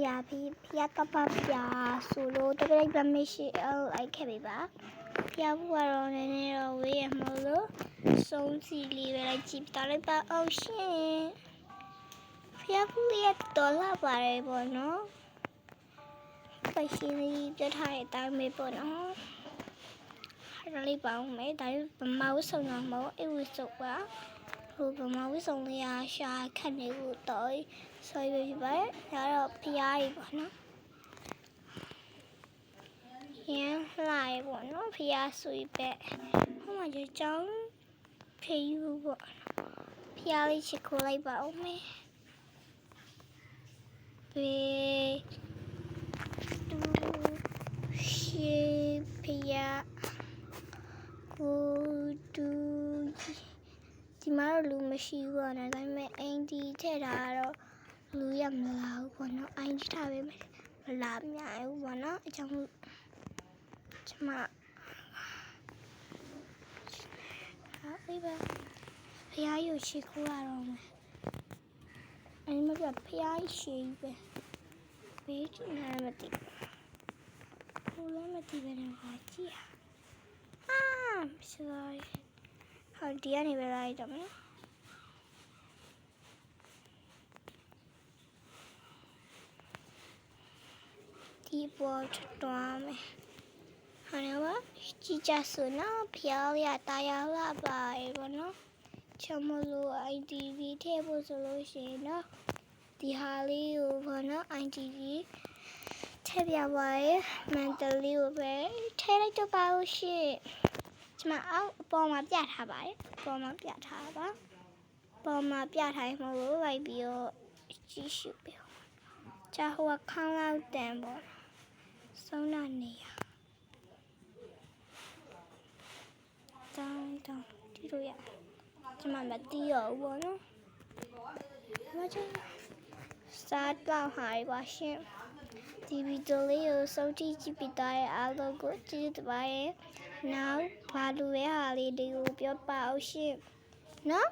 ရာဖျားတော့ပါဗျာဆိုလို့တကယ်လည်းမရှိလိုက်ခဲ့ပြီပါဖျားဘူးကတော့နည်းနည်းတော့ဝေးရမလို့ဆုံးစီလေးပဲလိုက်ကြည့်ပြလိုက်ပါအောင်ရှင်ဖျားဘူးရဲ့တော်လာပါတယ်ပေါ့နော်ပိုက်ရှင်လေးပြထားတဲ့အတိုင်းပဲပေါ့နော်အဲ့လေးပါအောင်မယ်ဒါဗမာဝဆုံတော့မဟုတ်အဲ့ဝဆုံပါဟိုဗမာဝဆုံလေးရာရှာခက်နေလို့တော့ဆွဲပြပါဒါတော့ဖျားကြီးပေါ့နော်ရန်လာရပေါ့နော်ဖျားဆွေပဲဟိုမှာကြောင်းဖေးယူပေါ့ဖျားလေးချစ်ခိုးလိုက်ပါဦးမယ်ဘေးတူရှိဖျားကိုတူဒီမှာတော့လူမရှိဘူးပေါ့နော်ဒါပေမဲ့အင်ဒီထည့်တာကတော့လူရမလာဘူးပေါ့နော်အင်ဒီထားပေးမယ်မလာမြိုင်ဘူးပေါ့နော်အကြောင်းကျမအေးပါဖျားယူရှိခိုးရတော့မယ်အဲ့မှာပြဖျားရှိပဲဘေးချနာမတိဘူးလည်းမတိပဲနဲ့ဟာကြည့်sorry ဟောဒီကနေပဲလိုက်တော့မယ်ဒီပေါ်တော့မယ်ဟာနော်ကြည့်ကြဆိုနော်ဖျားရတာရလာပါဘောနော်ချမလို့ IDV ထည့်ဖို့ဆိုလို့ရှိရင်နော်ဒီဟာလေးကိုဘောနော် IDV ထည့်ပြပါရဲ့မန်တလေးကိုပဲထည့်လိုက်တော့ပါဦးရှင့်ကျမအောက်အပေါ်မှာပြထားပါတယ်အပေါ်မှာပြထားပါပေါ်မှာပြထားမှလို့လိုက်ပြီးတော့ကြည့်ရှုပြချာဟိုခေါင်းလောက်တန်ပေါ့ဆုံးနာနေရတောင်းဒီလိုရကျမမတီးရောဘောနော်မချင်စားတော့ဟာပါရှင်ဒီဗီဒီယိုလေးကိုစုံကြည့်ပြတဲ့အားလုံးကိုကျေးဇူးပါရဲ့နောက်ဘာလို့ရဟာလေးတွေကိုပြောပါအောင်ရှင်နော်